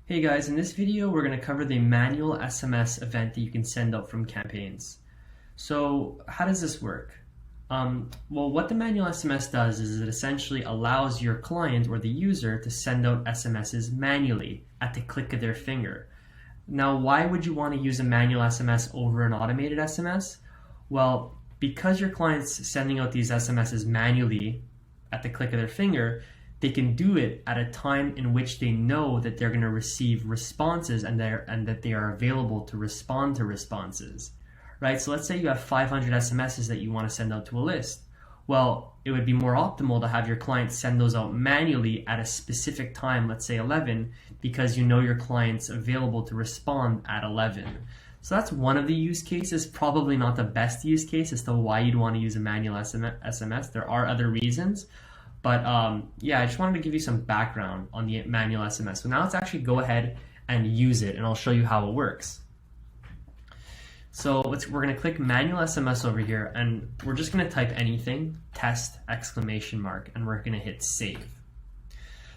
Hey guys, in this video we're going to cover the manual SMS event that you can send out from campaigns. So how does this work? Well, what the manual SMS does is it essentially allows your client or the user to send out SMSs manually at the click of their finger. Now, why would you want to use a manual SMS over an automated SMS? Well, because your client's sending out these SMSs manually at the click of their finger, they can do it at a time in which they know that they're going to receive responses and that they are available to respond to responses, right? So let's say you have 500 SMSs that you want to send out to a list. Well, it would be more optimal to have your client send those out manually at a specific time, let's say 11, because you know your client's available to respond at 11. So that's one of the use cases, probably not the best use case as to why you'd want to use a manual SMS. There are other reasons. But yeah, I just wanted to give you some background on the manual SMS. So now let's actually go ahead and use it, and I'll show you how it works. So we're going to click manual SMS over here, and we're just going to type anything, test, exclamation mark, and we're going to hit save.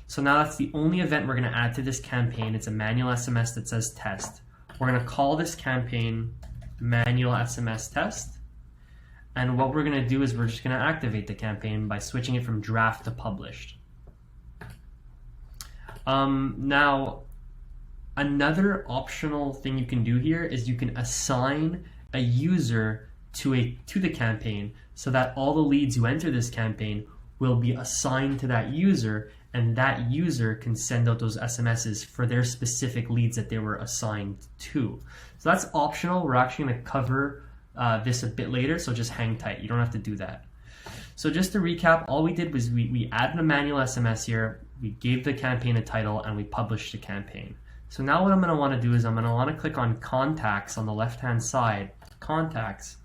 So now that's the only event we're going to add to this campaign. It's a manual SMS that says test. We're going to call this campaign manual SMS test. And what we're going to do is we're just going to activate the campaign by switching it from draft to published. Now, another optional thing you can do here is you can assign a user to the campaign so that all the leads who enter this campaign will be assigned to that user, and that user can send out those SMSs for their specific leads that they were assigned to. So that's optional. We're actually going to cover this a bit later, so just hang tight. You don't have to do that. So just to recap, all we did was we added a manual SMS here, we gave the campaign a title, and we published the campaign. So now what I'm going to want to do is I'm going to want to click on contacts on the left hand side, contacts,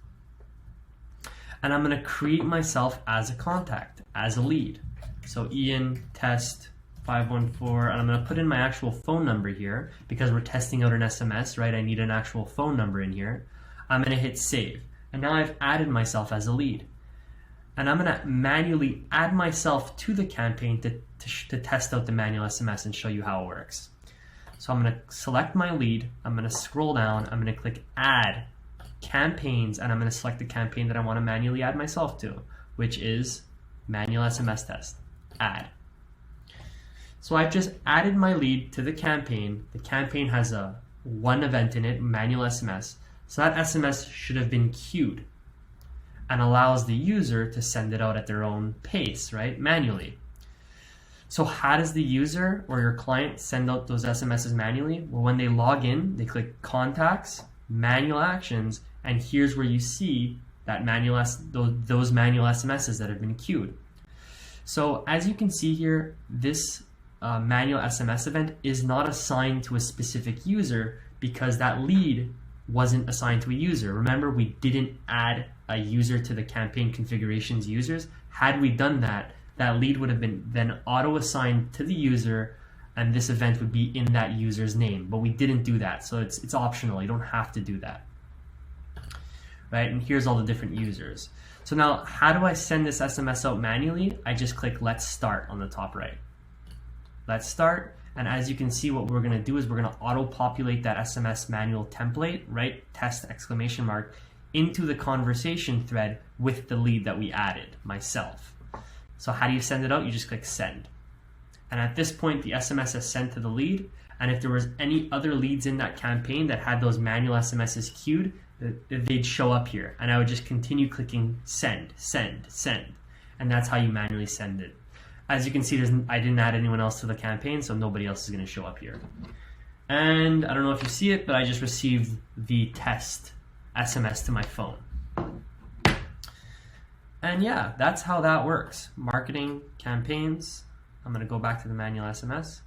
and I'm going to create myself as a contact, as a lead. So Ian test 514, and I'm going to put in my actual phone number here because we're testing out an SMS, right? I need an actual phone number in here. I'm going to hit save, and now I've added myself as a lead, and I'm going to manually add myself to the campaign to test out the manual SMS and show you how it works. So I'm going to select my lead, I'm going to scroll down, I'm going to click add campaigns, and I'm going to select the campaign that I want to manually add myself to, which is manual SMS test, add. So I've just added my lead to the campaign. The campaign has one event in it, manual SMS. So that SMS should have been queued and allows the user to send it out at their own pace, right? Manually. So how does the user or your client send out those SMSs manually? Well, when they log in, they click contacts, manual actions, and here's where you see that those manual SMSs that have been queued. So as you can see here, this manual SMS event is not assigned to a specific user because that lead wasn't assigned to a user. Remember, we didn't add a user to the campaign configurations users. Had we done that, that lead would have been then auto-assigned to the user, and this event would be in that user's name. But we didn't do that, so it's optional. You don't have to do that, right? And here's all the different users. So now, how do I send this SMS out manually? I just click Let's Start on the top right. Let's Start. And as you can see, what we're going to do is we're going to auto-populate that SMS manual template, right? Test exclamation mark, into the conversation thread with the lead that we added, myself. So how do you send it out? You just click send. And at this point, the SMS is sent to the lead. And if there was any other leads in that campaign that had those manual SMSs queued, they'd show up here. And I would just continue clicking send, send, send. And that's how you manually send it. As you can see, I didn't add anyone else to the campaign, so nobody else is going to show up here. And I don't know if you see it, but I just received the test SMS to my phone. And yeah, that's how that works. Marketing, campaigns. I'm going to go back to the manual SMS.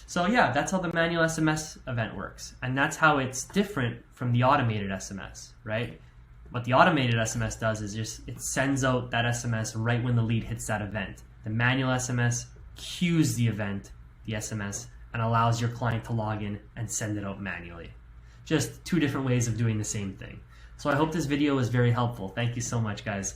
So yeah, that's how the manual SMS event works. And that's how it's different from the automated SMS, right? What the automated SMS does is it sends out that SMS right when the lead hits that event. The manual SMS queues the event, the SMS, and allows your client to log in and send it out manually. Just two different ways of doing the same thing. So I hope this video was very helpful. Thank you so much, guys.